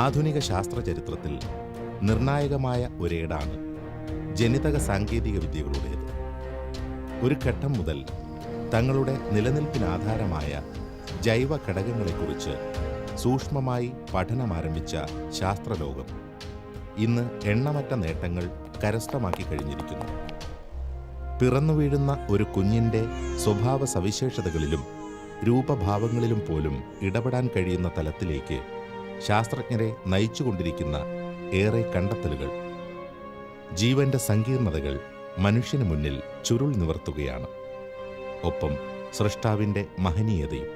ആധുനിക ശാസ്ത്രചരിത്രത്തിൽ നിർണായകമായ ഒരേടാണ് ജനിതക സാങ്കേതിക വിദ്യകളുടേത്. ഒരു ഘട്ടം മുതൽ തങ്ങളുടെ നിലനിൽപ്പിനാധാരമായ ജൈവ ഘടകങ്ങളെക്കുറിച്ച് സൂക്ഷ്മമായി പഠനമാരംഭിച്ച ശാസ്ത്രലോകം ഇന്ന് എണ്ണമറ്റ നേട്ടങ്ങൾ കരസ്ഥമാക്കി കഴിഞ്ഞിരിക്കുന്നു. പിറന്നുവീഴുന്ന ഒരു കുഞ്ഞിൻ്റെ സ്വഭാവ സവിശേഷതകളിലും രൂപഭാവങ്ങളിലും പോലും ഇടപെടാൻ കഴിയുന്ന തലത്തിലേക്ക് ശാസ്ത്രജ്ഞരെ നയിച്ചുകൊണ്ടിരിക്കുന്ന ഏറെ കണ്ടെത്തലുകൾ ജീവന്റെ സങ്കീർണതകൾ മനുഷ്യന് മുന്നിൽ ചുരുൾ നിവർത്തുകയാണ്. ഒപ്പം സൃഷ്ടാവിൻ്റെ മഹനീയതയും.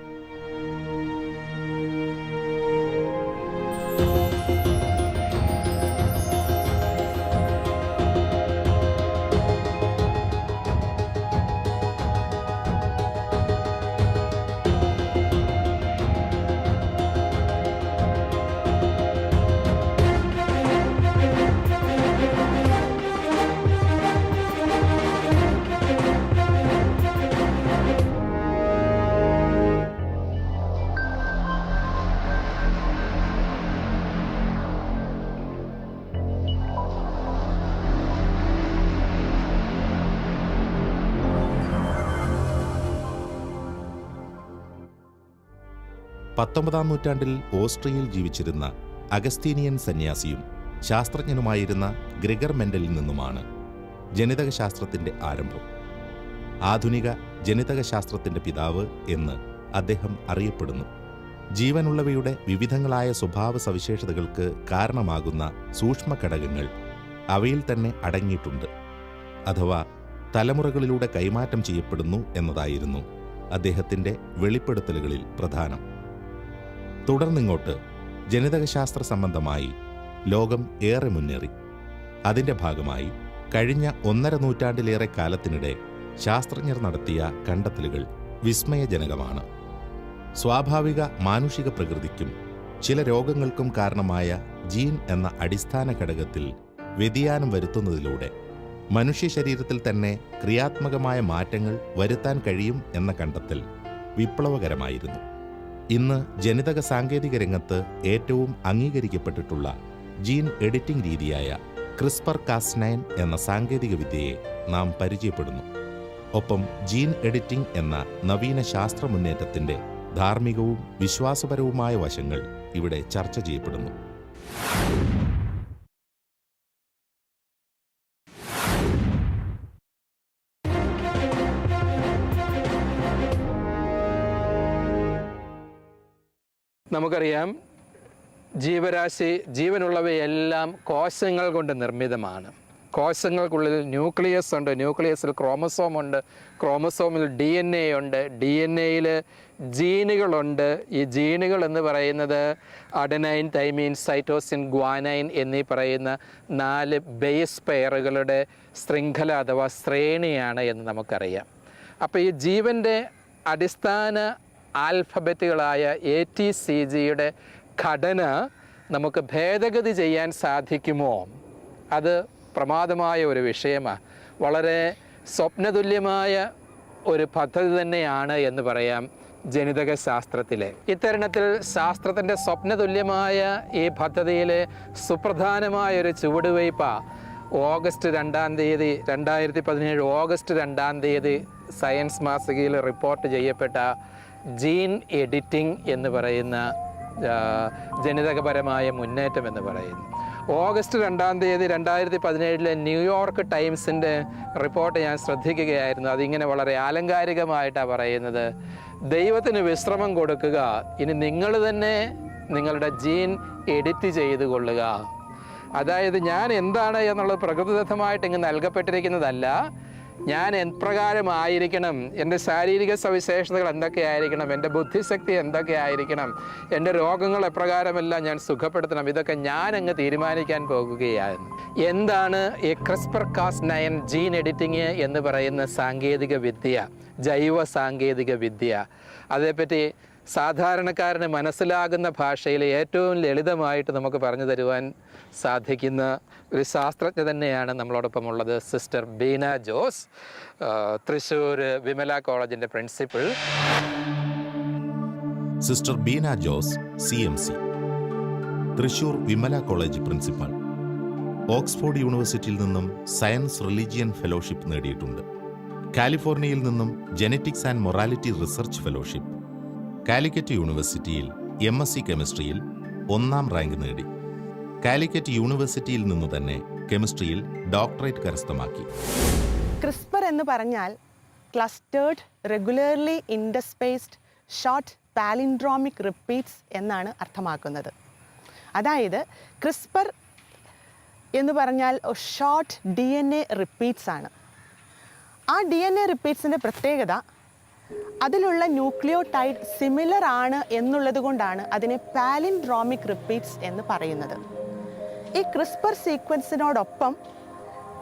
പത്തൊമ്പതാം നൂറ്റാണ്ടിൽ ഓസ്ട്രിയയിൽ ജീവിച്ചിരുന്ന അഗസ്തീനിയൻ സന്യാസിയും ശാസ്ത്രജ്ഞനുമായിരുന്ന ഗ്രിഗർ മെൻഡലിൽ നിന്നുമാണ് ജനിതകശാസ്ത്രത്തിൻ്റെ ആരംഭം. ആധുനിക ജനിതകശാസ്ത്രത്തിൻ്റെ പിതാവ് എന്ന് അദ്ദേഹം അറിയപ്പെടുന്നു. ജീവനുള്ളവയുടെ വിവിധങ്ങളായ സ്വഭാവ സവിശേഷതകൾക്ക് കാരണമാകുന്ന സൂക്ഷ്മഘടകങ്ങൾ അവയിൽ തന്നെ അടങ്ങിയിട്ടുണ്ട്, അഥവാ തലമുറകളിലൂടെ കൈമാറ്റം ചെയ്യപ്പെടുന്നു എന്നതായിരുന്നു അദ്ദേഹത്തിൻ്റെ വെളിപ്പെടുത്തലുകളിൽ പ്രധാനം. തുടർന്നിങ്ങോട്ട് ജനിതകശാസ്ത്ര സംബന്ധമായി ലോകം ഏറെ മുന്നേറി. അതിൻ്റെ ഭാഗമായി കഴിഞ്ഞ 1.5 നൂറ്റാണ്ടിലേറെ കാലത്തിനിടെ ശാസ്ത്രജ്ഞർ നടത്തിയ കണ്ടെത്തലുകൾ വിസ്മയജനകമാണ്. സ്വാഭാവിക മാനുഷിക പ്രകൃതിക്കും ചില രോഗങ്ങൾക്കും കാരണമായ ജീൻ എന്ന അടിസ്ഥാന ഘടകത്തിൽ വ്യതിയാനം വരുത്തുന്നതിലൂടെ മനുഷ്യ ശരീരത്തിൽ തന്നെ ക്രിയാത്മകമായ മാറ്റങ്ങൾ വരുത്താൻ കഴിയും എന്ന കണ്ടെത്തൽ വിപ്ലവകരമായിരുന്നു. ഇന്ന് ജനിതക സാങ്കേതിക രംഗത്ത് ഏറ്റവും അംഗീകരിക്കപ്പെട്ടിട്ടുള്ള ജീൻ എഡിറ്റിംഗ് രീതിയായ CRISPR-Cas9 എന്ന സാങ്കേതിക വിദ്യയെ നാം പരിചയപ്പെടുന്നു. ഒപ്പം ജീൻ എഡിറ്റിംഗ് എന്ന നവീന ശാസ്ത്ര മുന്നേറ്റത്തിൻ്റെ ധാർമ്മികവും വിശ്വാസപരവുമായ വശങ്ങൾ ഇവിടെ ചർച്ച ചെയ്യപ്പെടുന്നു. നമുക്കറിയാം, ജീവനുള്ളവയെല്ലാം കോശങ്ങൾ കൊണ്ട് നിർമ്മിതമാണ്. കോശങ്ങൾക്കുള്ളിൽ ന്യൂക്ലിയസ് ഉണ്ട്, ന്യൂക്ലിയസിൽ ക്രോമസോം ഉണ്ട്, ക്രോമസോമിൽ DNA ഉണ്ട്, DNA-യിൽ ജീനുകളുണ്ട്. ഈ ജീനുകൾ എന്ന് പറയുന്നത് അഡനൈൻ, തൈമീൻ, സൈറ്റോസിൻ, ഗ്വാനൈൻ എന്നീ പറയുന്ന 4 ബേസ് പെയറുകളുടെ ശൃംഖല അഥവാ ശ്രേണിയാണ് എന്ന് നമുക്കറിയാം. അപ്പോൾ ഈ ജീവൻ്റെ അടിസ്ഥാന ആൽഫബറ്റുകളായ ATCGയുടെ ഘടന നമുക്ക് ഭേദഗതി ചെയ്യാൻ സാധിക്കുമോ? അത് പ്രമാദമായ ഒരു വിഷയമാണ്. വളരെ സ്വപ്നതുല്യമായ ഒരു പദ്ധതി തന്നെയാണ് എന്ന് പറയാം ജനിതക ശാസ്ത്രത്തിലെ. ഇത്തരുണത്തിൽ ശാസ്ത്രത്തിൻ്റെ സ്വപ്നതുല്യമായ ഈ പദ്ധതിയിലെ സുപ്രധാനമായൊരു ചുവടുവയ്പ്പാണ് ഓഗസ്റ്റ് 2-ാം തീയതി 2017 ഓഗസ്റ്റ് 2-ാം തീയതി സയൻസ് മാസികയിൽ റിപ്പോർട്ട് ചെയ്യപ്പെട്ട ജീൻ എഡിറ്റിംഗ് എന്ന് പറയുന്ന ജനിതകപരമായ മുന്നേറ്റം എന്ന് പറയുന്നു. ഓഗസ്റ്റ് 2-ാം തീയതി 2017 ന്യൂയോർക്ക് ടൈംസിൻ്റെ റിപ്പോർട്ട് ഞാൻ ശ്രദ്ധിക്കുകയായിരുന്നു. അതിങ്ങനെ വളരെ ആലങ്കാരികമായിട്ടാണ് പറയുന്നത്. ദൈവത്തിന് വിശ്രമം കൊടുക്കുക, ഇനി നിങ്ങൾ തന്നെ നിങ്ങളുടെ ജീൻ എഡിറ്റ് ചെയ്ത് കൊള്ളുക. അതായത് ഞാൻ എന്താണ് എന്നുള്ളത് പ്രകൃതിദത്തമായിട്ട് ഇങ്ങ് നൽകപ്പെട്ടിരിക്കുന്നതല്ല, ഞാൻ എപ്രകാരമായിരിക്കണം, എൻ്റെ ശാരീരിക സവിശേഷതകൾ എന്തൊക്കെയായിരിക്കണം, എൻ്റെ ബുദ്ധിശക്തി എന്തൊക്കെയായിരിക്കണം, എൻ്റെ രോഗങ്ങൾ എപ്രകാരമെല്ലാം ഞാൻ സുഖപ്പെടുത്തണം, ഇതൊക്കെ ഞാൻ അങ്ങ് തീരുമാനിക്കാൻ പോകുകയായിരുന്നു. എന്താണ് ഈ CRISPR-Cas9 ജീൻ എഡിറ്റിംഗ് എന്ന് പറയുന്ന സാങ്കേതിക വിദ്യ, ജൈവ സാങ്കേതിക വിദ്യ? അതേപ്പറ്റി സാധാരണക്കാരന് മനസ്സിലാകുന്ന ഭാഷയിൽ ഏറ്റവും ലളിതമായിട്ട് നമുക്ക് പറഞ്ഞു തരുവാൻ സാധിക്കുന്ന ഒരു ശാസ്ത്രജ്ഞ തന്നെയാണ് നമ്മളോടൊപ്പം ഉള്ളത്. സിസ്റ്റർ ബീന ജോസ്, തൃശ്ശൂർ വിമല കോളേജിൻ്റെ principal. Sister Beena Jose CMC, Thrissur Vimala college principal. Oxford യൂണിവേഴ്സിറ്റിയിൽ നിന്നും സയൻസ് റിലീജിയൻ ഫെലോഷിപ്പ് നേടിയിട്ടുണ്ട്. കാലിഫോർണിയയിൽ നിന്നും genetics and morality research fellowship. Calicut യൂണിവേഴ്സിറ്റിയിൽ MSc കെമിസ്ട്രിയിൽ 1ാം റാങ്ക് നേടി. കാലിക്കറ്റ് യൂണിവേഴ്സിറ്റിയിൽ നിന്നു തന്നെ കെമിസ്ട്രിയിൽ ഡോക്ടറേറ്റ് കരസ്ഥമാക്കി. ക്രിസ്പർ എന്ന് പറഞ്ഞാൽ clustered regularly interspaced short palindromic repeats എന്നാണ് അർത്ഥമാക്കുന്നത്. അതായത് ക്രിസ്പർ എന്ന് പറഞ്ഞാൽ ഷോർട്ട് DNA റിപ്പീറ്റ്സ് ആണ്. ആ DNA റിപ്പീറ്റ്സിൻ്റെ പ്രത്യേകത അതിലുള്ള ന്യൂക്ലിയോടൈഡ് സിമിലർ ആണ് എന്നുള്ളത് കൊണ്ടാണ് അതിനെ പാലിൻഡ്രോമിക് റിപ്പീറ്റ്സ് എന്ന് പറയുന്നത്. ഈ ക്രിസ്പർ സീക്വൻസിനോടൊപ്പം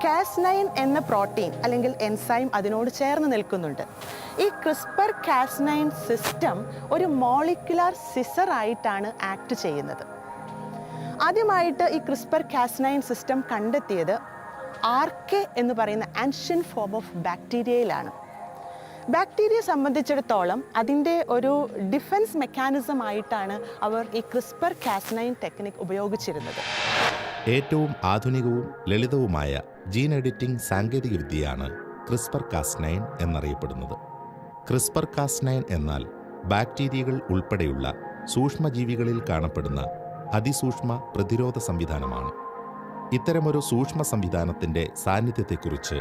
Cas9 എന്ന പ്രോട്ടീൻ അല്ലെങ്കിൽ എൻസൈം അതിനോട് ചേർന്ന് നിൽക്കുന്നുണ്ട്. ഈ ക്രിസ്പർ Cas9 സിസ്റ്റം ഒരു മോളിക്കുലാർ സിസർ ആയിട്ടാണ് ആക്ട് ചെയ്യുന്നത്. ആദ്യമായിട്ട് ഈ ക്രിസ്പർ Cas9 സിസ്റ്റം കണ്ടെത്തിയത് RK എന്ന് പറയുന്ന ആൻഷ്യൻ ഫോം ഓഫ് ബാക്ടീരിയയിലാണ്. ബാക്ടീരിയയെ സംബന്ധിച്ചിടത്തോളം അതിൻ്റെ ഒരു ഡിഫൻസ് മെക്കാനിസം ആയിട്ടാണ് അവർ ഈ ക്രിസ്പർ Cas9 ടെക്നിക് ഉപയോഗിച്ചിരുന്നത്. ഏറ്റവും ആധുനികവും ലളിതവുമായ ജീൻ എഡിറ്റിംഗ് സാങ്കേതികവിദ്യയാണ് ക്രിസ്പർ Cas9 എന്നറിയപ്പെടുന്നത്. ക്രിസ്പർ Cas9 എന്നാൽ ബാക്ടീരിയകൾ ഉൾപ്പെടെയുള്ള സൂക്ഷ്മജീവികളിൽ കാണപ്പെടുന്ന അതിസൂക്ഷ്മ പ്രതിരോധ സംവിധാനമാണ്. ഇത്തരമൊരു സൂക്ഷ്മ സംവിധാനത്തിൻ്റെ സാന്നിധ്യത്തെക്കുറിച്ച്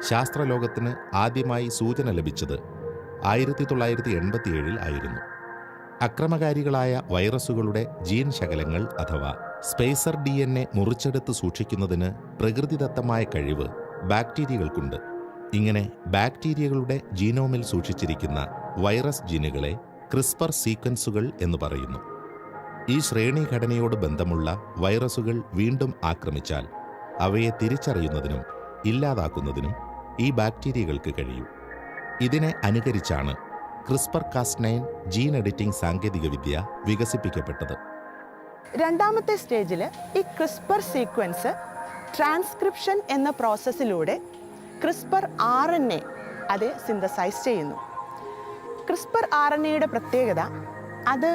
ശാസ്ത്രലോകത്തിന് ആദ്യമായി സൂചന ലഭിച്ചത് 1987 ആയിരുന്നു. അക്രമകാരികളായ വൈറസുകളുടെ ജീൻ ശകലങ്ങൾ അഥവാ സ്പേസർ DNA മുറിച്ചെടുത്ത് സൂക്ഷിക്കുന്നതിന് പ്രകൃതിദത്തമായ കഴിവ് ബാക്ടീരിയകൾക്കുണ്ട്. ഇങ്ങനെ ബാക്ടീരിയകളുടെ ജീനോമിൽ സൂക്ഷിച്ചിരിക്കുന്ന വൈറസ് ജീനുകളെ ക്രിസ്പർ സീക്വൻസുകൾ എന്ന് പറയുന്നു. ഈ ശ്രേണിഘടനയോട് ബന്ധമുള്ള വൈറസുകൾ വീണ്ടും ആക്രമിച്ചാൽ അവയെ തിരിച്ചറിയുന്നതിനും ഇല്ലാതാക്കുന്നതിനും ഈ ബാക്ടീരിയകൾക്ക് കഴിയും. ഇതിനെ അനുകരിച്ചാണ് ക്രിസ്പർ Cas9 ജീൻ എഡിറ്റിംഗ് സാങ്കേതികവിദ്യ വികസിപ്പിക്കപ്പെട്ടത്. രണ്ടാമത്തെ സ്റ്റേജിൽ ഈ ക്രിസ്പർ സീക്വൻസ് ട്രാൻസ്ക്രിപ്ഷൻ എന്ന പ്രോസസ്സിലൂടെ ക്രിസ്പർ RNA അത് സിന്തസൈസ് ചെയ്യുന്നു. ക്രിസ്പർ RNAയുടെ പ്രത്യേകത അത്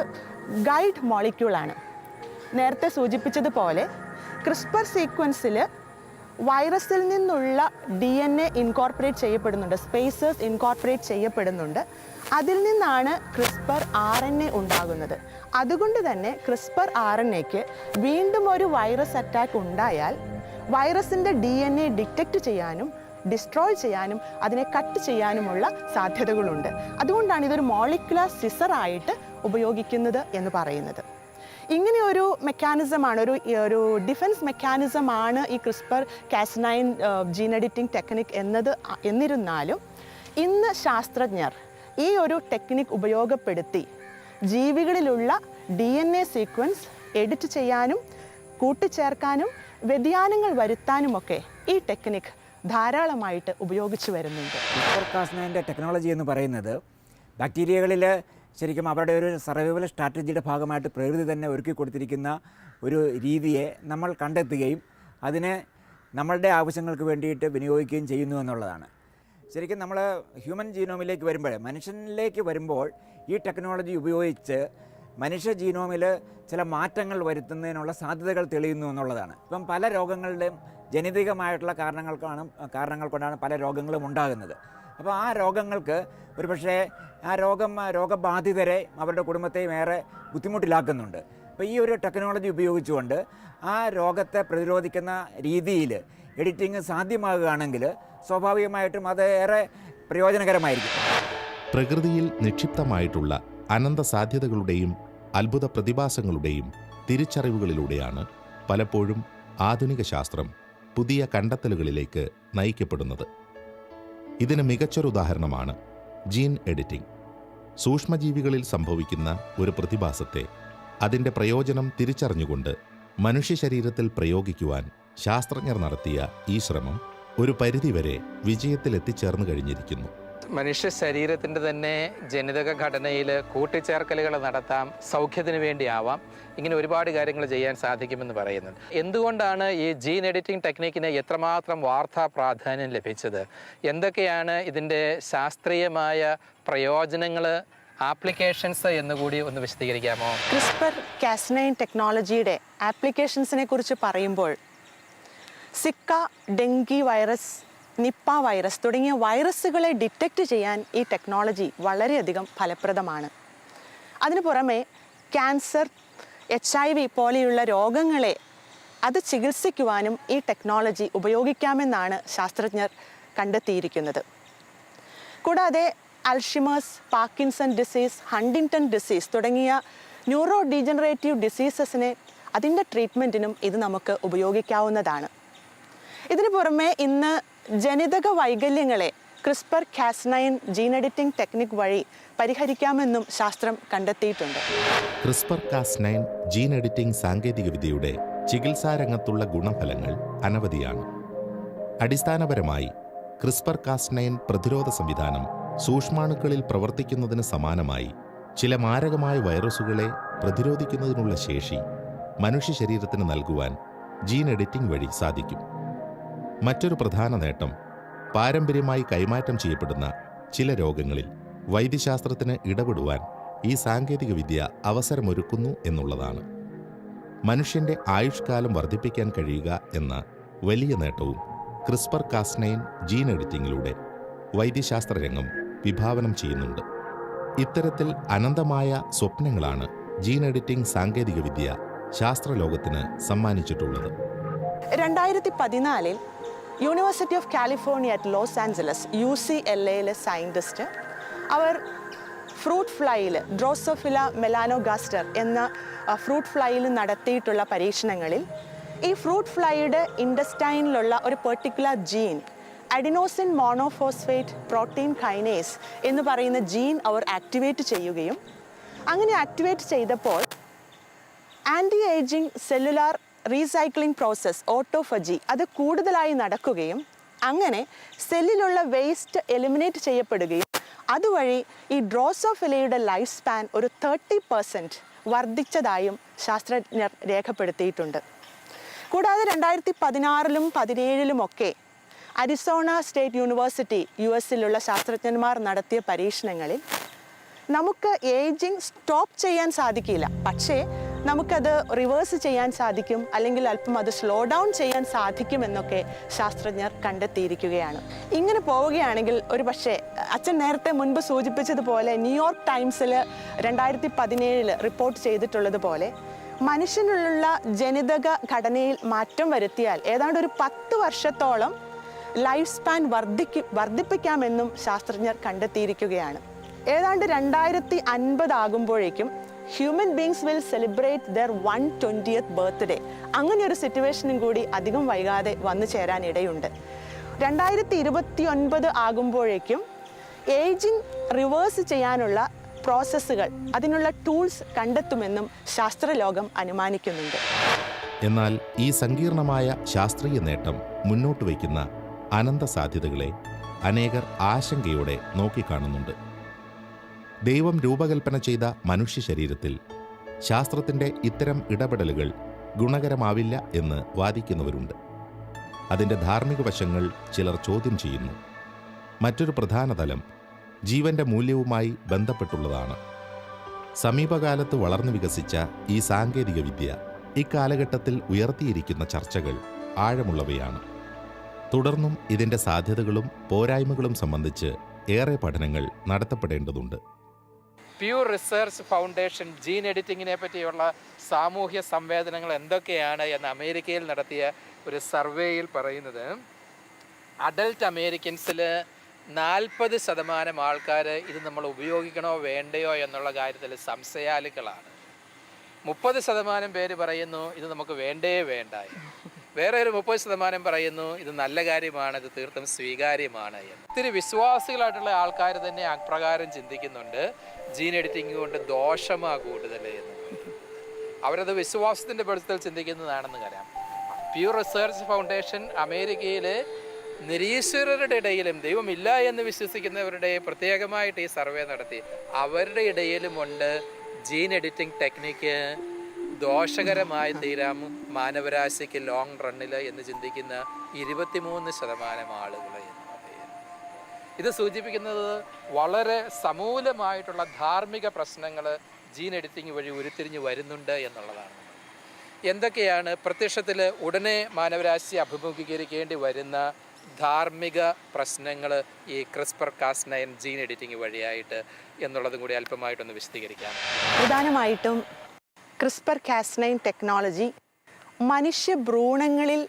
ഗൈഡ് മോളിക്യൂളാണ്. നേരത്തെ സൂചിപ്പിച്ചതുപോലെ ക്രിസ്പർ സീക്വൻസിൽ വൈറസിൽ നിന്നുള്ള DNA ഇൻകോർപ്പറേറ്റ് ചെയ്യപ്പെടുന്നുണ്ട്, സ്പേസേഴ്സ് ഇൻകോർപ്പറേറ്റ് ചെയ്യപ്പെടുന്നുണ്ട്. അതിൽ നിന്നാണ് ക്രിസ്പർ RNA ഉണ്ടാകുന്നത്. അതുകൊണ്ട് തന്നെ ക്രിസ്പർ RNAക്ക് വീണ്ടും ഒരു വൈറസ് അറ്റാക്ക് ഉണ്ടായാൽ വൈറസിൻ്റെ DNA ഡിറ്റക്റ്റ് ചെയ്യാനും ഡിസ്ട്രോയ് ചെയ്യാനും അതിനെ കട്ട് ചെയ്യാനുമുള്ള സാധ്യതകളുണ്ട്. അതുകൊണ്ടാണ് ഇതൊരു മോളിക്കുലാർ സിസറായിട്ട് ഉപയോഗിക്കുന്നത് എന്ന് പറയുന്നത്. ഇങ്ങനെ ഒരു മെക്കാനിസമാണ്, ഒരു ഡിഫൻസ് മെക്കാനിസമാണ് ഈ CRISPR Cas9 gene editing technique എന്നിരുന്നാലും ഇന്ന് ശാസ്ത്രജ്ഞർ ഈ ഒരു ടെക്നിക് ഉപയോഗപ്പെടുത്തി ജീവികളിലുള്ള DNA സീക്വൻസ് എഡിറ്റ് ചെയ്യാനും കൂട്ടിച്ചേർക്കാനും വ്യതിയാനങ്ങൾ വരുത്താനുമൊക്കെ ഈ ടെക്നിക് ധാരാളമായിട്ട് ഉപയോഗിച്ചു വരുന്നുണ്ട്. ക്രിസ്പർ Cas9 ടെക്നോളജി എന്ന് പറയുന്നത് ബാക്ടീരിയകളിൽ ശരിക്കും അവരുടെ ഒരു സർവൈവൽ സ്ട്രാറ്റജിയുടെ ഭാഗമായിട്ട് പ്രകൃതി തന്നെ ഒരുക്കി കൊടുത്തിരിക്കുന്ന ഒരു രീതിയെ നമ്മൾ കണ്ടെത്തുകയും അതിനെ നമ്മളുടെ ആവശ്യങ്ങൾക്ക് വേണ്ടിയിട്ട് വിനിയോഗിക്കുകയും ചെയ്യുന്നു എന്നുള്ളതാണ്. ശരിക്കും നമ്മൾ ഹ്യൂമൻ ജീനോമിലേക്ക് മനുഷ്യനിലേക്ക് വരുമ്പോൾ ഈ ടെക്നോളജി ഉപയോഗിച്ച് മനുഷ്യ ജീനോമിൽ ചില മാറ്റങ്ങൾ വരുത്തുന്നതിനുള്ള സാധ്യതകൾ തെളിയുന്നു എന്നുള്ളതാണ്. ഇപ്പം പല രോഗങ്ങളുടെയും ജനിതകമായിട്ടുള്ള കാരണങ്ങൾ കൊണ്ടാണ് പല രോഗങ്ങളും ഉണ്ടാകുന്നത്. അപ്പോൾ ആ രോഗങ്ങൾക്ക് ഒരുപക്ഷേ ആ രോഗബാധിതരെ അവരുടെ കുടുംബത്തെയും ഏറെ ബുദ്ധിമുട്ടിലാക്കുന്നുണ്ട്. അപ്പോൾ ഈ ഒരു ടെക്നോളജി ഉപയോഗിച്ചുകൊണ്ട് ആ രോഗത്തെ പ്രതിരോധിക്കുന്ന രീതിയിൽ എഡിറ്റിംഗ് സാധ്യമാകുകയാണെങ്കിൽ സ്വാഭാവികമായിട്ടും അത് ഏറെ പ്രയോജനകരമായിരിക്കും. പ്രകൃതിയിൽ നിക്ഷിപ്തമായിട്ടുള്ള അനന്ത സാധ്യതകളുടെയും അത്ഭുത പ്രതിഭാസങ്ങളുടെയും തിരിച്ചറിവുകളിലൂടെയാണ് പലപ്പോഴും ആധുനിക ശാസ്ത്രം പുതിയ കണ്ടെത്തലുകളിലേക്ക് നയിക്കപ്പെടുന്നത്. ഇതിന് മികച്ചൊരുദാഹരണമാണ് ജീൻ എഡിറ്റിംഗ്. സൂക്ഷ്മജീവികളിൽ സംഭവിക്കുന്ന ഒരു പ്രതിഭാസത്തെ അതിൻ്റെ പ്രയോജനം തിരിച്ചറിഞ്ഞുകൊണ്ട് മനുഷ്യ ശരീരത്തിൽ പ്രയോഗിക്കുവാൻ ശാസ്ത്രജ്ഞർ നടത്തിയ ഈ ശ്രമം ഒരു പരിധിവരെ വിജയത്തിലെത്തിച്ചേർന്നു കഴിഞ്ഞിരിക്കുന്നു. മനുഷ്യ ശരീരത്തിൻ്റെ തന്നെ ജനിതക ഘടനയിൽ കൂട്ടിച്ചേർക്കലുകൾ നടത്താം, സൗഖ്യത്തിന് വേണ്ടിയാവാം, ഇങ്ങനെ ഒരുപാട് കാര്യങ്ങൾ ചെയ്യാൻ സാധിക്കുമെന്ന് പറയുന്നത്. എന്തുകൊണ്ടാണ് ഈ ജീൻ എഡിറ്റിംഗ് ടെക്നിക്കിന് എത്രമാത്രം വാർത്താ പ്രാധാന്യം ലഭിച്ചത്? എന്തൊക്കെയാണ് ഇതിൻ്റെ ശാസ്ത്രീയമായ പ്രയോജനങ്ങൾ ആപ്ലിക്കേഷൻസ് എന്നുകൂടി ഒന്ന് വിശദീകരിക്കാമോ? ക്രിസ്പർ കാസ്9 ടെക്നോളജിയുടെ ആപ്ലിക്കേഷൻസിനെ കുറിച്ച് പറയുമ്പോൾ Zika, dengue virus, Nipah virus തുടങ്ങിയ വൈറസുകളെ ഡിറ്റക്റ്റ് ചെയ്യാൻ ഈ ടെക്നോളജി വളരെയധികം ഫലപ്രദമാണ്. അതിനു പുറമെ ക്യാൻസർ, HIV പോലെയുള്ള രോഗങ്ങളെ അത് ചികിത്സിക്കുവാനും ഈ ടെക്നോളജി ഉപയോഗിക്കാമെന്നാണ് ശാസ്ത്രജ്ഞർ കണ്ടെത്തിയിരിക്കുന്നത്. കൂടാതെ Alzheimer's, Parkinson disease, Huntington disease തുടങ്ങിയ ന്യൂറോ ഡീജനറേറ്റീവ് ഡിസീസസിനെ അതിൻ്റെ ട്രീറ്റ്മെൻറ്റിനും ഇത് നമുക്ക് ഉപയോഗിക്കാവുന്നതാണ്. ഇതിനു പുറമെ ഇന്ന് ജനിതക വൈകല്യങ്ങളെ ക്രിസ്പർ കാസ്9 ജീൻ എഡിറ്റിംഗ് ടെക്നിക് വഴി പരിഹരിക്കാമെന്നും ശാസ്ത്രം കണ്ടെത്തിയിട്ടുണ്ട്. ക്രിസ്പർ കാസ്9 ജീൻ എഡിറ്റിംഗ് സാങ്കേതികവിദ്യയുടെ ചികിത്സാരംഗത്തുള്ള ഗുണഫലങ്ങൾ അനവധിയാണ്. അടിസ്ഥാനപരമായി ക്രിസ്പർ കാസ്9 പ്രതിരോധ സംവിധാനം സൂക്ഷ്മാണുക്കളിൽ പ്രവർത്തിക്കുന്നതിന് സമാനമായി ചില മാരകമായ വൈറസുകളെ പ്രതിരോധിക്കുന്നതിനുള്ള ശേഷി മനുഷ്യ ശരീരത്തിന് നൽകുവാൻ ജീൻ എഡിറ്റിംഗ് വഴി സാധിക്കും. മറ്റൊരു പ്രധാന നേട്ടം പാരമ്പര്യമായി കൈമാറ്റം ചെയ്യപ്പെടുന്ന ചില രോഗങ്ങളിൽ വൈദ്യശാസ്ത്രത്തിന് ഇടപെടുവാൻ ഈ സാങ്കേതികവിദ്യ അവസരമൊരുക്കുന്നു എന്നുള്ളതാണ്. മനുഷ്യന്റെ ആയുഷ്കാലം വർദ്ധിപ്പിക്കാൻ കഴിയുക എന്ന വലിയ നേട്ടവും ക്രിസ്പർ കാസ്9 ജീൻ എഡിറ്റിംഗിലൂടെ വൈദ്യശാസ്ത്ര രംഗം വിഭാവനം ചെയ്യുന്നുണ്ട്. ഇത്തരത്തിൽ അനന്തമായ സ്വപ്നങ്ങളാണ് ജീൻ എഡിറ്റിംഗ് സാങ്കേതികവിദ്യ ശാസ്ത്രലോകത്തിന് സമ്മാനിച്ചിട്ടുള്ളത്. 2014 university of California at Los Angeles UCLA scientist അവർ ഫ്രൂട്ട് ഫ്ലൈയിൽ ഡ്രോസോഫില മെലാനോഗാസ്റ്റർ എന്ന ഫ്രൂട്ട് ഫ്ലൈയിൽ നടത്തിയിട്ടുള്ള പരീക്ഷണങ്ങളിൽ ഈ ഫ്രൂട്ട് ഫ്ലൈയുടെ ഇൻഡസ്റ്റൈനിലുള്ള ഒരു particular gene adenosine monophosphate protein kinase എന്ന് പറയുന്ന ജീൻ അവർ ആക്ടിവേറ്റ് ചെയ്യുകയും അങ്ങനെ ആക്ടിവേറ്റ് ചെയ്തപ്പോൾ anti ageing cellular recycling process autophagy അത് കൂടുതലായി നടക്കുകയും അങ്ങനെ സെല്ലിലുള്ള വേസ്റ്റ് എലിമിനേറ്റ് ചെയ്യപ്പെടുകയും അതുവഴി ഈ ഡ്രോസോഫിലയുടെ ലൈഫ് സ്പാൻ ഒരു 30% വർദ്ധിച്ചതായും ശാസ്ത്രജ്ഞർ രേഖപ്പെടുത്തിയിട്ടുണ്ട്. കൂടാതെ 2016-ലും 2017-ലും അരിസോണ സ്റ്റേറ്റ് യൂണിവേഴ്സിറ്റി US-ലുള്ള ശാസ്ത്രജ്ഞന്മാർ നടത്തിയ പരീക്ഷണങ്ങളിൽ നമുക്ക് ഏജിങ് സ്റ്റോപ്പ് ചെയ്യാൻ സാധിക്കില്ല, പക്ഷേ നമുക്കത് റിവേഴ്സ് ചെയ്യാൻ സാധിക്കും, അല്ലെങ്കിൽ അല്പം അത് സ്ലോ ഡൗൺ ചെയ്യാൻ സാധിക്കുമെന്നൊക്കെ ശാസ്ത്രജ്ഞർ കണ്ടെത്തിയിരിക്കുകയാണ്. ഇങ്ങനെ പോവുകയാണെങ്കിൽ ഒരു പക്ഷേ അച്ഛൻ നേരത്തെ മുൻപ് സൂചിപ്പിച്ചതുപോലെ ന്യൂയോർക്ക് ടൈംസിൽ 2017 റിപ്പോർട്ട് ചെയ്തിട്ടുള്ളതുപോലെ മനുഷ്യനുള്ള ജനിതക ഘടനയിൽ മാറ്റം വരുത്തിയാൽ ഏതാണ്ട് ഒരു 10 വർഷത്തോളം ലൈഫ് സ്പാൻ വർദ്ധിപ്പിക്കാമെന്നും ശാസ്ത്രജ്ഞർ കണ്ടെത്തിയിരിക്കുകയാണ്. ഏതാണ്ട് 2050 ആകുമ്പോഴേക്കും human beings will celebrate there 120th birthday. അങ്ങനെ ഒരു സിറ്റുവേഷനും കൂടി അധികം വൈകാതെ വന്നു ചേരാനിടയുണ്ട്. 2029 ആകുമ്പോഴേക്കും ഏജിങ് റിവേഴ്സ് ചെയ്യാനുള്ള പ്രോസസ്സുകൾ, അതിനുള്ള ടൂൾസ് കണ്ടെത്തുമെന്നും ശാസ്ത്രലോകം അനുമാനിക്കുന്നുണ്ട്. എന്നാൽ ഈ സങ്കീർണമായ ശാസ്ത്രീയ നേട്ടം മുന്നോട്ട് വയ്ക്കുന്ന അനന്ത സാധ്യതകളെ അനേകർ ആശങ്കയോടെ നോക്കിക്കാണുന്നുണ്ട്. ദൈവം രൂപകൽപ്പന ചെയ്ത മനുഷ്യ ശരീരത്തിൽ ശാസ്ത്രത്തിൻ്റെ ഇത്തരം ഇടപെടലുകൾ ഗുണകരമാവില്ല എന്ന് വാദിക്കുന്നവരുണ്ട്. അതിൻ്റെ ധാർമ്മിക വശങ്ങൾ ചിലർ ചോദ്യം ചെയ്യുന്നു. മറ്റൊരു പ്രധാന തലം ജീവന്റെ മൂല്യവുമായി ബന്ധപ്പെട്ടുള്ളതാണ്. സമീപകാലത്ത് വളർന്നു വികസിച്ച ഈ സാങ്കേതികവിദ്യ ഇക്കാലഘട്ടത്തിൽ ഉയർത്തിയിരിക്കുന്ന ചർച്ചകൾ ആഴമുള്ളവയാണ്. തുടർന്നും ഇതിൻ്റെ സാധ്യതകളും പോരായ്മകളും സംബന്ധിച്ച് ഏറെ പഠനങ്ങൾ നടത്തപ്പെടേണ്ടതുണ്ട്. പ്യൂർ റിസർച്ച് ഫൗണ്ടേഷൻ ജീൻ എഡിറ്റിങ്ങിനെ പറ്റിയുള്ള സാമൂഹ്യ സംവേദനങ്ങൾ എന്തൊക്കെയാണ് എന്ന് അമേരിക്കയിൽ നടത്തിയ ഒരു സർവേയിൽ പറയുന്നത്, അഡൽട്ട് അമേരിക്കൻസിൽ 40% ആൾക്കാർ ഇത് നമ്മൾ ഉപയോഗിക്കണോ വേണ്ടയോ എന്നുള്ള കാര്യത്തിൽ സംശയാലുക്കളാണ്. 30% പേര് പറയുന്നു ഇത് നമുക്ക് വേണ്ടേ വേണ്ട. വേറെ ഒരു 30% പറയുന്നു ഇത് നല്ല കാര്യമാണ്, ഇത് തീർത്തും സ്വീകാര്യമാണ് എന്ന്. ഒത്തിരി വിശ്വാസികളായിട്ടുള്ള ആൾക്കാർ തന്നെ അപ്രകാരം ചിന്തിക്കുന്നുണ്ട്. ജീൻ എഡിറ്റിംഗ് കൊണ്ട് ദോഷമാ കൂടുതൽ എന്ന്. അവരത് വിശ്വാസത്തിൻ്റെ വെളിച്ചത്തിൽ ചിന്തിക്കുന്നതാണെന്ന് പറയാം. പ്യൂർ റിസർച്ച് ഫൗണ്ടേഷൻ അമേരിക്കയിൽ നിരീശ്വരരുടെ ഇടയിലും ദൈവമില്ല എന്ന് വിശ്വസിക്കുന്നവരുടെ പ്രത്യേകമായിട്ട് ഈ സർവേ നടത്തി. അവരുടെ ഇടയിലുമുണ്ട് ജീൻ എഡിറ്റിംഗ് ടെക്നിക്ക് ദോഷകരമായി തീരാം മാനവരാശിക്ക് ലോങ് റണ്ണിൽ എന്ന് ചിന്തിക്കുന്ന 23% ആളുകൾ എന്ന് പറയുന്നത്. ഇത് സൂചിപ്പിക്കുന്നത് വളരെ സമൂലമായിട്ടുള്ള ധാർമ്മിക പ്രശ്നങ്ങൾ ജീൻ എഡിറ്റിംഗ് വഴി ഉരുത്തിരിഞ്ഞ് വരുന്നുണ്ട് എന്നുള്ളതാണ്. എന്തൊക്കെയാണ് പ്രത്യക്ഷത്തിൽ ഉടനെ മാനവരാശി അഭിമുഖീകരിക്കേണ്ടി വരുന്ന ധാർമ്മിക പ്രശ്നങ്ങൾ ഈ CRISPR-Cas9 ജീൻ എഡിറ്റിംഗ് വഴിയായിട്ട് എന്നുള്ളതും കൂടി അല്പമായിട്ടൊന്ന് വിശദീകരിക്കാം. പ്രധാനമായിട്ടും CRISPR-Cas9 ടെക്നോളജി മനുഷ്യ ഭ്രൂണങ്ങളിൽ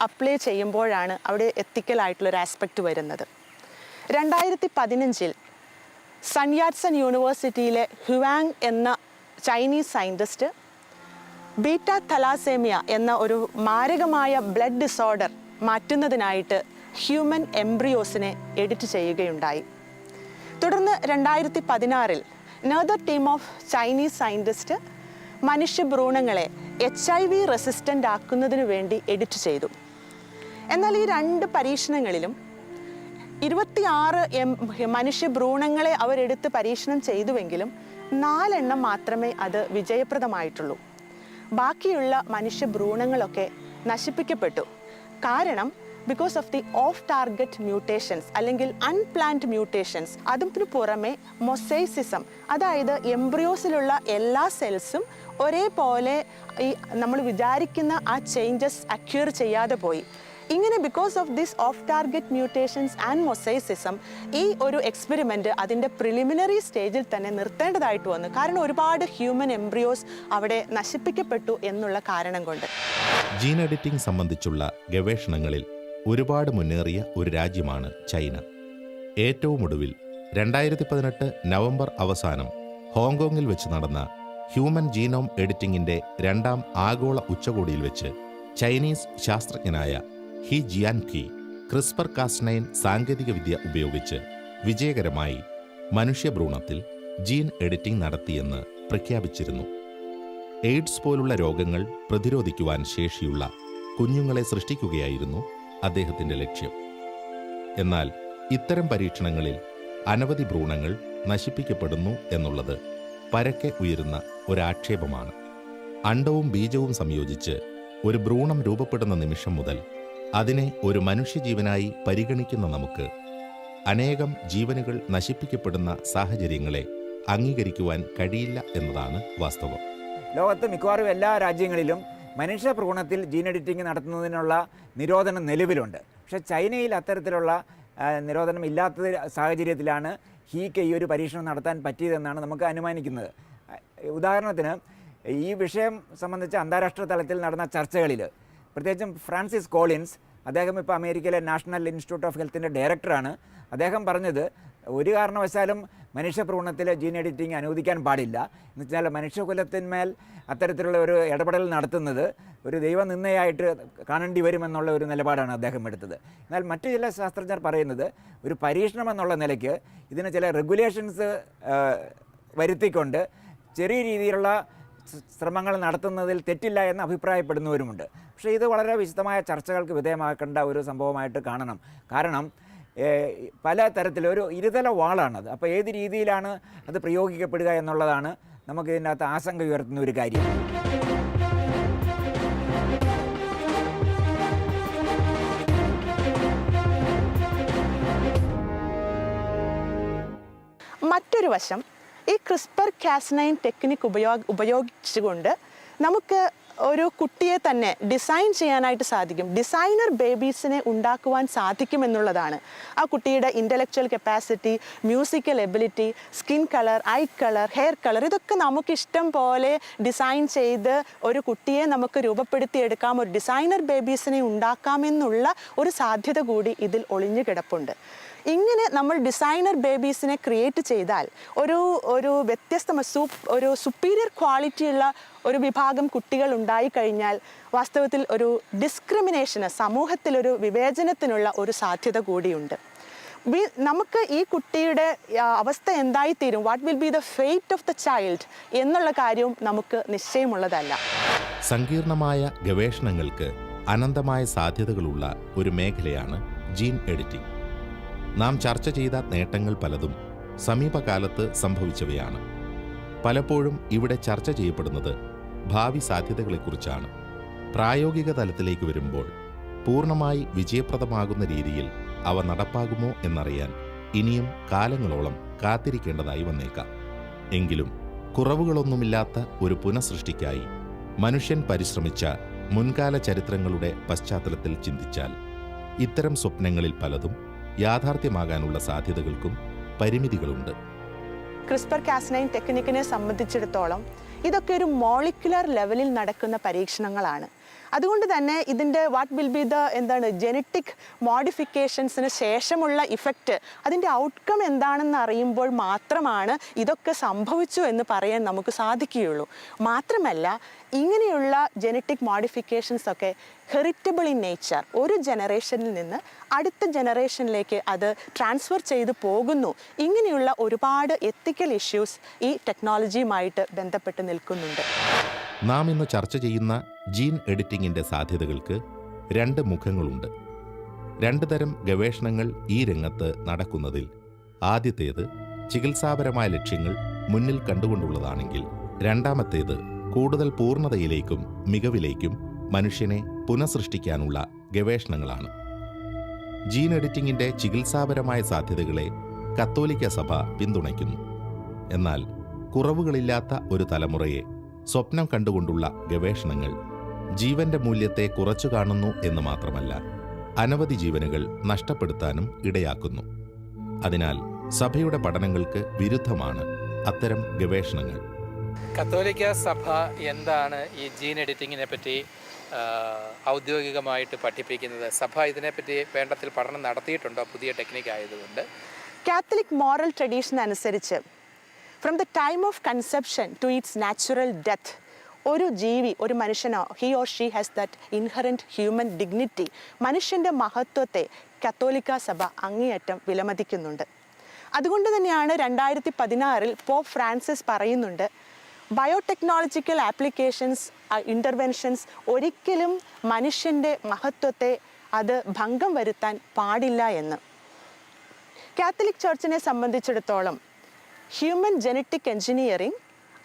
അപ്ലൈ ചെയ്യുമ്പോഴാണ് അവിടെ എത്തിക്കലായിട്ടുള്ളൊരു ആസ്പെക്റ്റ് വരുന്നത്. 2015 സൺയാറ്റ്സൺ യൂണിവേഴ്സിറ്റിയിലെ ഹുവാങ് എന്ന ചൈനീസ് സയൻറ്റിസ്റ്റ് ബീറ്റ തലാസേമിയ എന്ന ഒരു മാരകമായ ബ്ലഡ് ഡിസോർഡർ മാറ്റുന്നതിനായിട്ട് ഹ്യൂമൻ എംബ്രിയോസിനെ എഡിറ്റ് ചെയ്യുകയുണ്ടായി. തുടർന്ന് 2016 another team of Chinese scientist മനുഷ്യ ഭ്രൂണങ്ങളെ HIV റെസിസ്റ്റൻ്റ് ആക്കുന്നതിന് വേണ്ടി എഡിറ്റ് ചെയ്തു. എന്നാൽ ഈ 2 പരീക്ഷണങ്ങളിലും 26 മനുഷ്യ ഭ്രൂണങ്ങളെ അവരെടുത്ത് പരീക്ഷണം ചെയ്തുവെങ്കിലും 4 എണ്ണം മാത്രമേ അത് വിജയപ്രദമായിട്ടുള്ളൂ. ബാക്കിയുള്ള മനുഷ്യ ഭ്രൂണങ്ങളൊക്കെ നശിപ്പിക്കപ്പെട്ടു. കാരണം because of the of target mutations അല്ലെങ്കിൽ അൺപ്ലാൻഡ് മ്യൂട്ടേഷൻസ്. അതിന് പുറമെ മൊസൈസിസം, അതായത് എംബ്രിയോസിലുള്ള എല്ലാ സെൽസും ഒരേപോലെ ഈ നമ്മൾ വിചാരിക്കുന്ന ആ ചേഞ്ചസ് അക്യൂർ ചെയ്യാതെ പോയി. ഇങ്ങനെ because of this off target mutations and mosaicism ഈ ഒരു എക്സ്പെരിമെൻ്റ് അതിൻ്റെ പ്രിലിമിനറി സ്റ്റേജിൽ തന്നെ നിർത്തേണ്ടതായിട്ട് വന്നു. കാരണം ഒരുപാട് ഹ്യൂമൻ എംബ്രിയോസ് അവിടെ നശിപ്പിക്കപ്പെട്ടു എന്നുള്ള കാരണം കൊണ്ട്. ജീൻ എഡിറ്റിംഗ് സംബന്ധിച്ചുള്ള ഗവേഷണങ്ങളിൽ ഒരുപാട് മുന്നേറിയ ഒരു രാജ്യമാണ് ചൈന. ഏറ്റവും ഒടുവിൽ 2018 നവംബർ അവസാനം ഹോങ്കോങ്ങിൽ വെച്ച് നടന്ന ഹ്യൂമൻ ജീനോം എഡിറ്റിംഗിൻ്റെ 2ാം ആഗോള ഉച്ചകോടിയിൽ വെച്ച് ചൈനീസ് ശാസ്ത്രജ്ഞനായ ഹി ജിയാൻഖി CRISPR-Cas9 സാങ്കേതികവിദ്യ ഉപയോഗിച്ച് വിജയകരമായി മനുഷ്യഭ്രൂണത്തിൽ ജീൻ എഡിറ്റിംഗ് നടത്തിയെന്ന് പ്രഖ്യാപിച്ചിരുന്നു. എയ്ഡ്സ് പോലുള്ള രോഗങ്ങൾ പ്രതിരോധിക്കുവാൻ ശേഷിയുള്ള കുഞ്ഞുങ്ങളെ സൃഷ്ടിക്കുകയായിരുന്നു അദ്ദേഹത്തിൻ്റെ ലക്ഷ്യം. എന്നാൽ ഇത്തരം പരീക്ഷണങ്ങളിൽ അനവധി ഭ്രൂണങ്ങൾ നശിപ്പിക്കപ്പെടുന്നു എന്നുള്ളത് പരക്കെ ഉയരുന്ന ഒരാക്ഷേപമാണ്. അണ്ഡവും ബീജവും സംയോജിച്ച് ഒരു ഭ്രൂണം രൂപപ്പെടുന്ന നിമിഷം മുതൽ അതിനെ ഒരു മനുഷ്യജീവനായി പരിഗണിക്കുന്ന നമുക്ക് അനേകം ജീവനുകൾ നശിപ്പിക്കപ്പെടുന്ന സാഹചര്യങ്ങളെ അംഗീകരിക്കുവാൻ കഴിയില്ല എന്നതാണ് വാസ്തവം. ലോകത്ത് മിക്കവാറും എല്ലാ രാജ്യങ്ങളിലും മനുഷ്യ ഭ്രൂണത്തിൽ ജീൻ എഡിറ്റിംഗ് നടത്തുന്നതിനുള്ള നിരോധനം നിലവിലുണ്ട്. പക്ഷേ ചൈനയിൽ അത്തരത്തിലുള്ള നിരോധനം ഇല്ലാത്ത സാഹചര്യത്തിലാണ് ഹീക്ക് ഈ ഒരു പരീക്ഷണം നടത്താൻ പറ്റിയതെന്നാണ് നമുക്ക് അനുമാനിക്കുന്നത്. ഉദാഹരണത്തിന് ഈ വിഷയം സംബന്ധിച്ച് അന്താരാഷ്ട്ര തലത്തിൽ നടന്ന ചർച്ചകളിൽ പ്രത്യേകിച്ചും ഫ്രാൻസിസ് കോളിൻസ്, അദ്ദേഹം ഇപ്പോൾ അമേരിക്കയിലെ നാഷണൽ ഇൻസ്റ്റിറ്റ്യൂട്ട് ഓഫ് ഹെൽത്തിൻ്റെ ഡയറക്ടറാണ്. അദ്ദേഹം പറഞ്ഞത് ഒരു കാരണവശാലും മനുഷ്യഭ്രൂണത്തിൽ ജീൻ എഡിറ്റിംഗ് അനുവദിക്കാൻ പാടില്ല. എന്ന് വെച്ചാൽ മനുഷ്യകുലത്തിന്മേൽ അത്തരത്തിലുള്ള ഒരു ഇടപെടൽ നടത്തുന്നത് ഒരു ദൈവനിന്ദയായിട്ട് കാണേണ്ടി വരുമെന്നുള്ള ഒരു നിലപാടാണ് അദ്ദേഹം എടുത്തത്. എന്നാൽ മറ്റു ചില ശാസ്ത്രജ്ഞർ പറയുന്നത് ഒരു പരീക്ഷണം എന്നുള്ള നിലയ്ക്ക് ഇതിന് ചില റെഗുലേഷൻസ് വരുത്തിക്കൊണ്ട് ചെറിയ രീതിയിലുള്ള ശ്രമങ്ങൾ നടത്തുന്നതിൽ തെറ്റില്ല എന്ന് അഭിപ്രായപ്പെടുന്നവരുമുണ്ട്. പക്ഷേ ഇത് വളരെ വിശദമായ ചർച്ചകൾക്ക് വിധേയമാക്കേണ്ട ഒരു സംഭവമായിട്ട് കാണണം. കാരണം പല തരത്തിലൊരു ഇരുതല വാളാണത്. അപ്പോൾ ഏത് രീതിയിലാണ് അത് പ്രയോഗിക്കപ്പെടുക എന്നുള്ളതാണ് നമുക്ക് ഇതിനകത്ത് ആശങ്ക ഉയർത്തുന്ന ഒരു കാര്യം. മറ്റൊരു വശം, ഈ CRISPR-Cas9 ടെക്നിക്ക് ഉപയോഗിച്ചുകൊണ്ട് നമുക്ക് ഒരു കുട്ടിയെ തന്നെ ഡിസൈൻ ചെയ്യാനായിട്ട് സാധിക്കും. ഡിസൈനർ ബേബീസിനെ ഉണ്ടാക്കുവാൻ സാധിക്കുമെന്നുള്ളതാണ്. ആ കുട്ടിയുടെ intellectual capacity, musical ability, skin colour, I colour, hair colour, ഇതൊക്കെ നമുക്ക് ഇഷ്ടം പോലെ ഡിസൈൻ ചെയ്ത് ഒരു കുട്ടിയെ നമുക്ക് രൂപപ്പെടുത്തിയെടുക്കാം, ഒരു ഡിസൈനർ ബേബീസിനെ ഉണ്ടാക്കാമെന്നുള്ള ഒരു സാധ്യത കൂടി ഇതിൽ ഒളിഞ്ഞു കിടപ്പുണ്ട്. ഇങ്ങനെ നമ്മൾ ഡിസൈനർ ബേബീസിനെ ക്രിയേറ്റ് ചെയ്താൽ ഒരു ഒരു സുപ്പീരിയർ ക്വാളിറ്റിയുള്ള ഒരു വിഭാഗം കുട്ടികൾ ഉണ്ടായിക്കഴിഞ്ഞാൽ വാസ്തവത്തിൽ ഒരു ഡിസ്ക്രിമിനേഷന്, സമൂഹത്തിലൊരു വിവേചനത്തിനുള്ള ഒരു സാധ്യത കൂടിയുണ്ട്. നമുക്ക് ഈ കുട്ടിയുടെ അവസ്ഥ എന്തായിത്തീരും, what will be the fate of the child എന്നുള്ള കാര്യവും നമുക്ക് നിശ്ചയമുള്ളതല്ല. സങ്കീർണമായ ഗവേഷണങ്ങൾക്ക് അനന്തമായ സാധ്യതകളുള്ള ഒരു മേഖലയാണ് ജീൻ എഡിറ്റിംഗ്. നാം ചർച്ച ചെയ്ത നേട്ടങ്ങൾ പലതും സമീപകാലത്ത് സംഭവിച്ചവയാണ്. പലപ്പോഴും ഇവിടെ ചർച്ച ചെയ്യപ്പെടുന്നത് ഭാവി സാധ്യതകളെക്കുറിച്ചാണ്. പ്രായോഗിക തലത്തിലേക്ക് വരുമ്പോൾ പൂർണ്ണമായി വിജയപ്രദമാകുന്ന രീതിയിൽ അവ നടപ്പാകുമോ എന്നറിയാൻ ഇനിയും കാലങ്ങളോളം കാത്തിരിക്കേണ്ടതായി വന്നേക്കാം. എങ്കിലും കുറവുകളൊന്നുമില്ലാത്ത ഒരു പുനഃസൃഷ്ടിക്കായി മനുഷ്യൻ പരിശ്രമിച്ച മുൻകാല ചരിത്രങ്ങളുടെ പശ്ചാത്തലത്തിൽ ചിന്തിച്ചാൽ ഇത്തരം സ്വപ്നങ്ങളിൽ പലതും യാഥാർത്ഥ്യമാകാനുള്ള സാധ്യതകൾക്കും പരിമിതികളുണ്ട്. CRISPR-Cas9 ടെക്നിക്കിനെ സംബന്ധിച്ചിടത്തോളം ഇതൊക്കെ ഒരു മോളിക്കുലർ ലെവലിൽ നടക്കുന്ന പരീക്ഷണങ്ങളാണ്. അതുകൊണ്ട് തന്നെ ഇതിൻ്റെ വാട്ട് വിൽ ബി ജനറ്റിക് മോഡിഫിക്കേഷൻസിന് ശേഷമുള്ള ഇഫക്റ്റ്, അതിൻ്റെ ഔട്ട്കം എന്താണെന്ന് അറിയുമ്പോൾ മാത്രമാണ് ഇതൊക്കെ സംഭവിച്ചു എന്ന് പറയാൻ നമുക്ക് സാധിക്കുകയുള്ളൂ. മാത്രമല്ല, ഇങ്ങനെയുള്ള ജനറ്റിക് മോഡിഫിക്കേഷൻസ് ഒക്കെ ഹെറിറ്റബിൾ ഇൻ നേച്ചർ, ഒരു ജനറേഷനിൽ നിന്ന് അടുത്ത ജനറേഷനിലേക്ക് അത് ട്രാൻസ്ഫർ ചെയ്തു പോകുന്നു. ഇങ്ങനെയുള്ള ഒരുപാട് എത്തിക്കൽ ഇഷ്യൂസ് ഈ ടെക്നോളജിയുമായിട്ട് ബന്ധപ്പെട്ട് നിൽക്കുന്നുണ്ട്. നാം ഇന്ന് ചർച്ച ചെയ്യുന്ന ജീൻ എഡിറ്റിംഗിൻ്റെ സാധ്യതകൾക്ക് 2 മുഖങ്ങളുണ്ട്. 2 തരം ഗവേഷണങ്ങൾ ഈ രംഗത്ത് നടക്കുന്നതിൽ ആദ്യത്തേത് ചികിത്സാപരമായ ലക്ഷ്യങ്ങൾ മുന്നിൽ കണ്ടുകൊണ്ടുള്ളതാണെങ്കിൽ, രണ്ടാമത്തേത് കൂടുതൽ പൂർണ്ണതയിലേക്കും മികവിലേക്കും മനുഷ്യനെ പുനഃസൃഷ്ടിക്കാനുള്ള ഗവേഷണങ്ങളാണ്. ജീൻ എഡിറ്റിംഗിൻ്റെ ചികിത്സാപരമായ സാധ്യതകളെ കത്തോലിക്ക സഭ പിന്തുണയ്ക്കുന്നു. എന്നാൽ കുറവുകളില്ലാത്ത ഒരു തലമുറയെ സ്വപ്നം കണ്ടുകൊണ്ടുള്ള ഗവേഷണങ്ങൾ ജീവന്റെ മൂല്യത്തെ കുറച്ചു കാണുന്നു എന്ന് മാത്രമല്ല, അനവധി ജീവനുകൾ നഷ്ടപ്പെടുത്താനും ഇടയാക്കുന്നു. അതിനാൽ സഭയുടെ പഠനങ്ങൾക്ക് വിരുദ്ധമാണ് അത്തരം ഗവേഷണങ്ങൾ. കത്തോലിക്ക സഭ എന്താണ് ഈ ജീൻ എഡിറ്റിങ്ങിനെ പറ്റി ഔദ്യോഗികമായിട്ട് പഠിപ്പിക്കുന്നത്? സഭ ഇതിനെപ്പറ്റി വേണ്ടത്തിൽ പഠനം നടത്തിയിട്ടുണ്ടോ പുതിയ ടെക്നിക്ക് ആയതുകൊണ്ട്? കാത്തലിക് മോറൽ ട്രഡീഷൻ അനുസരിച്ച് from the time of conception to its natural death, ഒരു ജീവി, ഒരു മനുഷ്യനോ, he or she has that inherent human dignity, മനുഷ്യൻ്റെ മഹത്വത്തെ കത്തോലിക്ക സഭ അങ്ങേയറ്റം വിലമതിക്കുന്നുണ്ട്. അതുകൊണ്ട് തന്നെയാണ് 2016 പോപ്പ് ഫ്രാൻസിസ് പറയുന്നുണ്ട്, ബയോടെക്നോളജിക്കൽ ആപ്ലിക്കേഷൻസ്, ഇൻ്റർവെൻഷൻസ് ഒരിക്കലും മനുഷ്യൻ്റെ മഹത്വത്തെ അത് ഭംഗം വരുത്താൻ പാടില്ല എന്ന്. കാത്തലിക് ചർച്ചിനെ സംബന്ധിച്ചിടത്തോളം ഹ്യൂമൻ ജനറ്റിക് എൻജിനീയറിംഗ്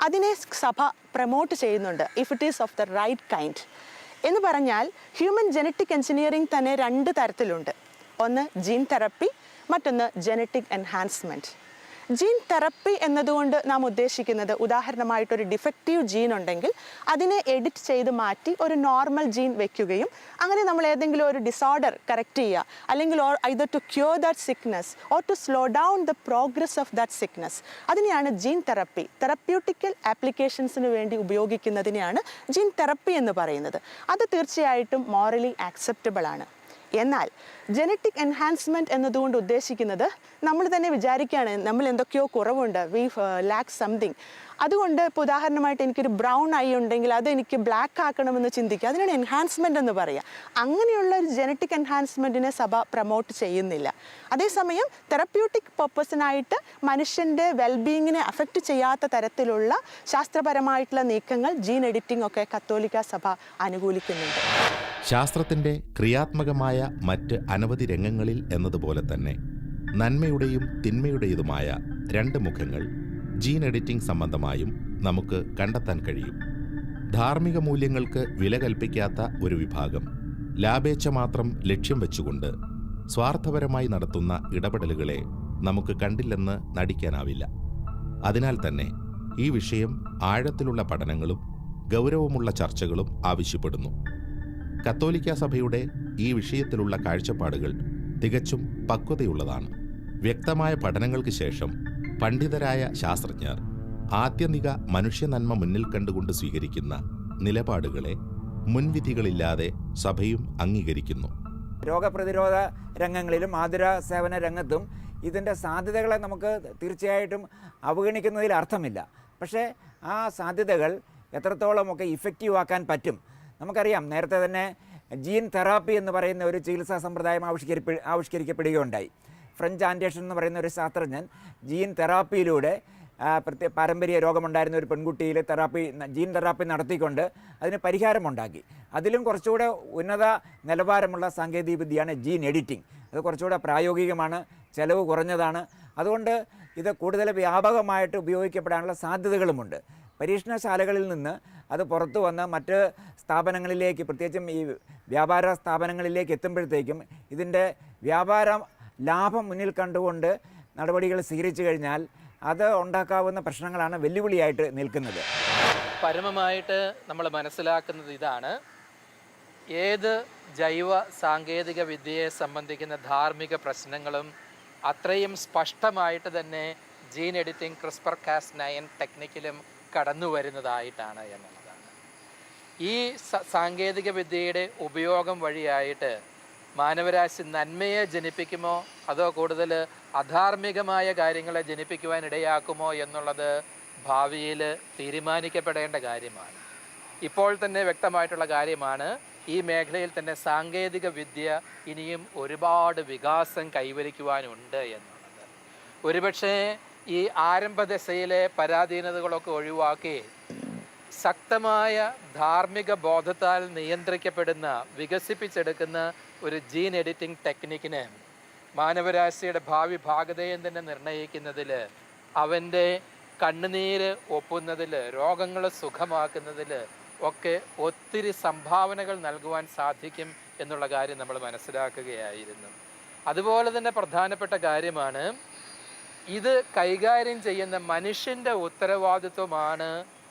അതിനെ സഭ പ്രൊമോട്ട് ചെയ്യുന്നുണ്ട്, if it is of the right kind എന്ന് പറഞ്ഞാൽ. ഹ്യൂമൻ ജനറ്റിക് എൻജിനീയറിംഗ് തന്നെ 2 തരത്തിലുണ്ട്. ഒന്ന് ജീൻ തെറപ്പി, മറ്റൊന്ന് ജനറ്റിക് എൻഹാൻസ്മെൻറ്റ്. ജീൻ തെറപ്പി എന്നതുകൊണ്ട് നാം ഉദ്ദേശിക്കുന്നത്, ഉദാഹരണമായിട്ടൊരു ഡിഫക്റ്റീവ് ജീൻ ഉണ്ടെങ്കിൽ അതിനെ എഡിറ്റ് ചെയ്ത് മാറ്റി ഒരു നോർമൽ ജീൻ വെക്കുകയും അങ്ങനെ നമ്മൾ ഏതെങ്കിലും ഒരു ഡിസോർഡർ കറക്റ്റ് ചെയ്യുക, അല്ലെങ്കിൽ either to cure that sickness or to slow down the progress of that sickness, അതിനെയാണ് ജീൻ തെറപ്പി, തെറപ്യൂട്ടിക്കൽ ആപ്ലിക്കേഷൻസിന് വേണ്ടി ഉപയോഗിക്കുന്നതിനെയാണ് ജീൻ തെറപ്പി എന്ന് പറയുന്നത്. അത് തീർച്ചയായിട്ടും മോറലി ആക്സെപ്റ്റബിൾ ആണ്. എന്നാൽ ജനറ്റിക് എൻഹാൻസ്മെൻറ്റ് എന്നതുകൊണ്ട് ഉദ്ദേശിക്കുന്നത്, നമ്മൾ തന്നെ വിചാരിക്കുകയാണ് നമ്മൾ എന്തൊക്കെയോ കുറവുണ്ട്, വി ലാക്ക് സംതിങ്. അതുകൊണ്ട് ഇപ്പോൾ ഉദാഹരണമായിട്ട് എനിക്കൊരു ബ്രൗൺ ഐ ഉണ്ടെങ്കിൽ അത് എനിക്ക് ബ്ലാക്ക് ആക്കണമെന്ന് ചിന്തിക്കുക, അതിനാണ് എൻഹാൻസ്മെൻ്റ് എന്ന് പറയുക. അങ്ങനെയുള്ള ഒരു ജനറ്റിക് എൻഹാൻസ്മെൻറ്റിനെ സഭ പ്രൊമോട്ട് ചെയ്യുന്നില്ല. അതേസമയം തെറപ്യൂട്ടിക് പർപ്പസിനായിട്ട് മനുഷ്യൻ്റെ വെൽബീയിങ്ങിനെ അഫക്റ്റ് ചെയ്യാത്ത തരത്തിലുള്ള ശാസ്ത്രപരമായിട്ടുള്ള നീക്കങ്ങൾ, ജീൻ എഡിറ്റിംഗ് ഒക്കെ കത്തോലിക്ക സഭ അനുകൂലിക്കുന്നുണ്ട്. ശാസ്ത്രത്തിൻ്റെ ക്രിയാത്മകമായ മറ്റ് അനവധി രംഗങ്ങളിൽ എന്നതുപോലെ തന്നെ നന്മയുടെയും തിന്മയുടേതുമായ 2 മുഖങ്ങൾ ജീൻ എഡിറ്റിംഗ് സംബന്ധമായും നമുക്ക് കണ്ടെത്താൻ കഴിയും. ധാർമ്മിക മൂല്യങ്ങൾക്ക് വില കൽപ്പിക്കാത്ത ഒരു വിഭാഗം ലാഭേച്ഛ മാത്രം ലക്ഷ്യം വെച്ചുകൊണ്ട് സ്വാർത്ഥപരമായി നടത്തുന്ന ഇടപെടലുകളെ നമുക്ക് കണ്ടില്ലെന്ന് നടിക്കാനാവില്ല. അതിനാൽ തന്നെ ഈ വിഷയം ആഴത്തിലുള്ള പഠനങ്ങളും ഗൗരവമുള്ള ചർച്ചകളും ആവശ്യപ്പെടുന്നു. കത്തോലിക്ക സഭയുടെ ഈ വിഷയത്തിലുള്ള കാഴ്ചപ്പാടുകൾ തികച്ചും പക്വതയുള്ളതാണ്. വ്യക്തമായ പഠനങ്ങൾക്ക് ശേഷം പണ്ഡിതരായ ശാസ്ത്രജ്ഞർ ആത്യന്തിക മനുഷ്യനന്മ മുന്നിൽ കണ്ടുകൊണ്ട് സ്വീകരിക്കുന്ന നിലപാടുകളെ മുൻവിധികളില്ലാതെ സഭയും അംഗീകരിക്കുന്നു. രോഗപ്രതിരോധ രംഗങ്ങളിലും ആതുര സേവന രംഗത്തും ഇതിൻ്റെ സാധ്യതകളെ നമുക്ക് തീർച്ചയായിട്ടും അവഗണിക്കുന്നതിൽ അർത്ഥമില്ല. പക്ഷേ ആ സാധ്യതകൾ എത്രത്തോളമൊക്കെ ഇഫക്റ്റീവ് ആക്കാൻ പറ്റും നമുക്കറിയാം. നേരത്തെ തന്നെ ജീൻ തെറാപ്പി എന്ന് പറയുന്ന ഒരു ചികിത്സാ സമ്പ്രദായം ആവിഷ്കരിക്കപ്പെടുകയുണ്ടായി. ഫ്രഞ്ച് ആൻഡേഴ്സൺ എന്ന് പറയുന്ന ഒരു ശാസ്ത്രജ്ഞൻ ജീൻ തെറാപ്പിയിലൂടെ പാരമ്പര്യ രോഗമുണ്ടായിരുന്ന ഒരു പെൺകുട്ടിയിൽ ജീൻ തെറാപ്പി നടത്തിക്കൊണ്ട് അതിന് പരിഹാരമുണ്ടാക്കി. അതിലും കുറച്ചുകൂടെ ഉന്നത നിലവാരമുള്ള സാങ്കേതികവിദ്യയാണ് ജീൻ എഡിറ്റിംഗ്. അത് കുറച്ചുകൂടെ പ്രായോഗികമാണ്, ചെലവ് കുറഞ്ഞതാണ്. അതുകൊണ്ട് ഇത് കൂടുതൽ വ്യാപകമായിട്ട് ഉപയോഗിക്കപ്പെടാനുള്ള സാധ്യതകളുമുണ്ട്. പരീക്ഷണശാലകളിൽ നിന്ന് അത് പുറത്തു വന്ന് മറ്റ് സ്ഥാപനങ്ങളിലേക്ക്, പ്രത്യേകിച്ചും ഈ വ്യാപാര സ്ഥാപനങ്ങളിലേക്ക് എത്തുമ്പോഴത്തേക്കും ഇതിൻ്റെ വ്യാപാര ലാഭം മുന്നിൽ കണ്ടുകൊണ്ട് നടപടികൾ സ്വീകരിച്ചു കഴിഞ്ഞാൽ അത് ഉണ്ടാക്കാവുന്ന പ്രശ്നങ്ങളാണ് വെല്ലുവിളിയായിട്ട് നിൽക്കുന്നത്. പരമമായിട്ട് നമ്മൾ മനസ്സിലാക്കുന്നത് ഇതാണ്: ഏത് ജൈവ സാങ്കേതിക വിദ്യയെ സംബന്ധിക്കുന്ന ധാർമ്മിക പ്രശ്നങ്ങളും അത്രയും സ്പഷ്ടമായിട്ട് തന്നെ ജീൻ എഡിറ്റിംഗ് CRISPR-Cas9 ടെക്നിക്കിലും കടന്നു വരുന്നതായിട്ടാണ് എന്നുള്ളതാണ്. ഈ സാങ്കേതിക വിദ്യയുടെ ഉപയോഗം വഴിയായിട്ട് മാനവരാശി നന്മയെ ജനിപ്പിക്കുമോ അതോ കൂടുതൽ അധാർമികമായ കാര്യങ്ങളെ ജനിപ്പിക്കുവാൻ ഇടയാക്കുമോ എന്നുള്ളത് ഭാവിയിൽ തീരുമാനിക്കപ്പെടേണ്ട കാര്യമാണ്. ഇപ്പോൾ തന്നെ വ്യക്തമായിട്ടുള്ള കാര്യമാണ്, ഈ മേഖലയിൽ തന്നെ സാങ്കേതിക വിദ്യ ഇനിയും ഒരുപാട് വികാസം കൈവരിക്കുവാനുണ്ട് എന്നുള്ളത്. ഒരുപക്ഷെ ഈ ആരംഭദശയിലെ പരാധീനതകളൊക്കെ ഒഴിവാക്കി ശക്തമായ ധാർമ്മിക ബോധത്താൽ നിയന്ത്രിക്കപ്പെടുന്ന, വികസിപ്പിച്ചെടുക്കുന്ന ഒരു ജീൻ എഡിറ്റിംഗ് ടെക്നിക്കിന് മാനവരാശിയുടെ ഭാവി ഭാഗതയും തന്നെ നിർണ്ണയിക്കുന്നതിൽ, അവൻ്റെ കണ്ണുനീര് ഒപ്പുന്നതിൽ, രോഗങ്ങൾ സുഖമാക്കുന്നതിൽ ഒക്കെ ഒത്തിരി സംഭാവനകൾ നൽകുവാൻ സാധിക്കും എന്നുള്ള കാര്യം നമ്മൾ മനസ്സിലാക്കുകയായിരുന്നു. അതുപോലെ തന്നെ പ്രധാനപ്പെട്ട കാര്യമാണ്, ഇത് കൈകാര്യം ചെയ്യുന്ന മനുഷ്യൻ്റെ ഉത്തരവാദിത്വമാണ്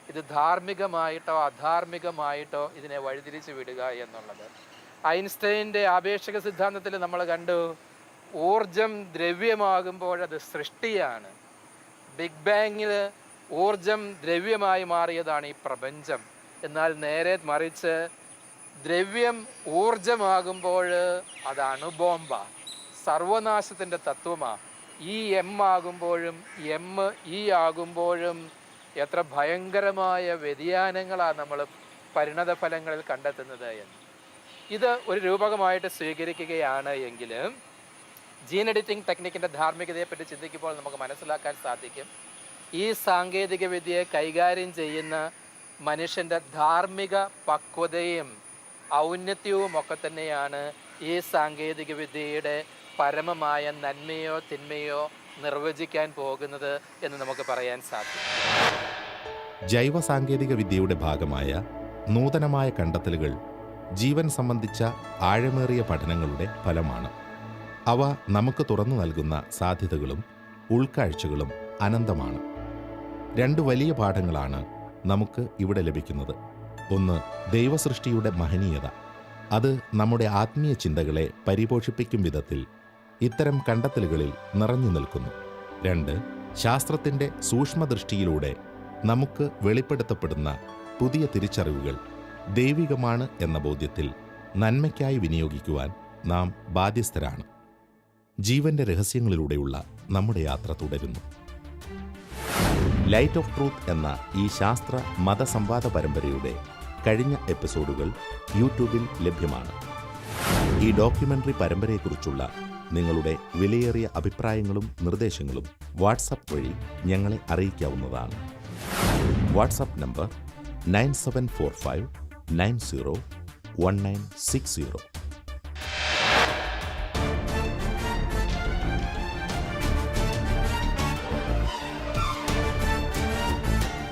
ഇത് ധാർമ്മികമായിട്ടോ അധാർമികമായിട്ടോ ഇതിനെ വഴിതിരിച്ചു വിടുക എന്നുള്ളത്. ഐൻസ്റ്റൈൻ്റെ ആപേക്ഷിക സിദ്ധാന്തത്തിൽ നമ്മൾ കണ്ടു, ഊർജം ദ്രവ്യമാകുമ്പോഴത് സൃഷ്ടിയാണ്. ബിഗ് ബാങ്ങിൽ ഊർജം ദ്രവ്യമായി മാറിയതാണ് ഈ പ്രപഞ്ചം. എന്നാൽ നേരെ മറിച്ച് ദ്രവ്യം ഊർജമാകുമ്പോൾ അത് അണുബോംബ, സർവനാശത്തിൻ്റെ തത്വമാണ്. ഈ എം ആകുമ്പോഴും ഈ ആകുമ്പോഴും എത്ര ഭയങ്കരമായ വ്യതിയാനങ്ങളാണ് നമ്മൾ പരിണത ഫലങ്ങളിൽ കണ്ടെത്തുന്നത് എന്ന്. ഇത് ഒരു രൂപകമായിട്ട് സ്വീകരിക്കുകയാണ് എങ്കിലും ജീൻ എഡിറ്റിംഗ് ടെക്നിക്കിൻ്റെ ധാർമ്മികതയെപ്പറ്റി ചിന്തിക്കുമ്പോൾ നമുക്ക് മനസ്സിലാക്കാൻ സാധിക്കും, ഈ സാങ്കേതിക വിദ്യയെ കൈകാര്യം ചെയ്യുന്ന മനുഷ്യൻ്റെ ധാർമ്മിക പക്വതയും ഔന്നത്യവും ഒക്കെ തന്നെയാണ് ഈ സാങ്കേതിക വിദ്യയുടെ പരമമായ നന്മയോ തിന്മയോ നിർവചിക്കാൻ പോകുന്നത് എന്ന് നമുക്ക് പറയാൻ സാധിക്കും. ജൈവ സാങ്കേതിക വിദ്യയുടെ ഭാഗമായ നൂതനമായ കണ്ടെത്തലുകൾ ജീവൻ സംബന്ധിച്ച ആഴമേറിയ പഠനങ്ങളുടെ ഫലമാണ്. അവ നമുക്ക് തുറന്നു നൽകുന്ന സാധ്യതകളും ഉൾക്കാഴ്ചകളും അനന്തമാണ്. രണ്ട് വലിയ പാഠങ്ങളാണ് നമുക്ക് ഇവിടെ ലഭിക്കുന്നത്. ഒന്ന്, ദൈവസൃഷ്ടിയുടെ മഹനീയത. അത് നമ്മുടെ ആത്മീയ ചിന്തകളെ പരിപോഷിപ്പിക്കും വിധത്തിൽ ഇത്തരം കണ്ടെത്തലുകളിൽ നിറഞ്ഞു നിൽക്കുന്നു. രണ്ട്, ശാസ്ത്രത്തിൻ്റെ സൂക്ഷ്മദൃഷ്ടിയിലൂടെ നമുക്ക് വെളിപ്പെടുത്തപ്പെടുന്ന പുതിയ തിരിച്ചറിവുകൾ ദൈവികമാണ് എന്ന ബോധ്യത്തിൽ നന്മയ്ക്കായി വിനിയോഗിക്കുവാൻ നാം ബാധ്യസ്ഥരാണ്. ജീവന്റെ രഹസ്യങ്ങളിലൂടെയുള്ള നമ്മുടെ യാത്ര തുടരുന്നു. ലൈറ്റ് ഓഫ് ട്രൂത്ത് എന്ന ഈ ശാസ്ത്ര മതസംവാദ പരമ്പരയുടെ കഴിഞ്ഞ എപ്പിസോഡുകൾ യൂട്യൂബിൽ ലഭ്യമാണ്. ഈ ഡോക്യുമെന്ററി പരമ്പരയെക്കുറിച്ചുള്ള നിങ്ങളുടെ വിലയേറിയ അഭിപ്രായങ്ങളും നിർദ്ദേശങ്ങളും വാട്സപ്പ് വഴി ഞങ്ങളെ അറിയിക്കാവുന്നതാണ്. WhatsApp number 9745901960.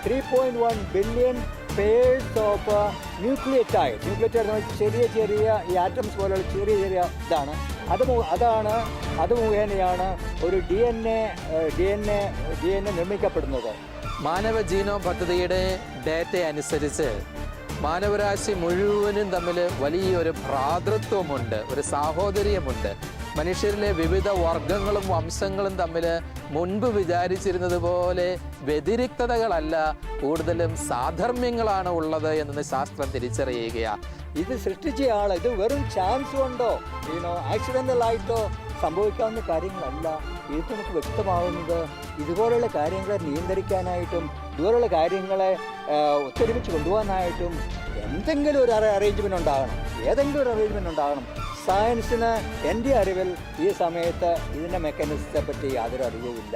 3.1 billion pairs of nucleotide. Nucleotide ചെറിയ ഈ ആറ്റംസ് പോലുള്ള ചെറിയ ഇതാണ്. അത് മുഖേനയാണ് ഒരു ഡി എൻ എ നിർമ്മിക്കപ്പെടുന്നത്. മാനവ ജീനോം പദ്ധതിയുടെ ഡേറ്റ അനുസരിച്ച് മാനവരാശി മുഴുവനും തമ്മിൽ വലിയൊരു ഭ്രാതൃത്വമുണ്ട്, ഒരു സാഹോദര്യമുണ്ട്. മനുഷ്യരിലെ വിവിധ വർഗങ്ങളും വംശങ്ങളും തമ്മിൽ മുൻപ് വിചാരിച്ചിരുന്നത് പോലെ വ്യതിരിക്തതകളല്ല, കൂടുതലും സാധർമ്മ്യങ്ങളാണ് ഉള്ളത് എന്ന് ശാസ്ത്രം തിരിച്ചറിയുകയാണ്. ഇത് സൃഷ്ടിച്ചയാൾ ഇത് വെറും ചാൻസ് കൊണ്ടോ ആക്സിഡൻ്റലായിട്ടോ സംഭവിക്കാവുന്ന കാര്യങ്ങളല്ല. ഇത് നമുക്ക് വ്യക്തമാവുന്നത് ഇതുപോലുള്ള കാര്യങ്ങളെ നിയന്ത്രിക്കാനായിട്ടും ഇതുപോലുള്ള കാര്യങ്ങളെ ഒത്തൊരുമിച്ച് കൊണ്ടുപോകാനായിട്ടും എന്തെങ്കിലും ഒരു അറേഞ്ച്മെൻ്റ് ഉണ്ടാകണം, ഏതെങ്കിലും ഒരു അറേഞ്ച്മെൻ്റ് ഉണ്ടാകണം. സയൻസിന് എൻ്റെ അറിവിൽ ഈ സമയത്ത് ഇതിൻ്റെ മെക്കാനിസത്തെ പറ്റി യാതൊരു അറിവുമില്ല.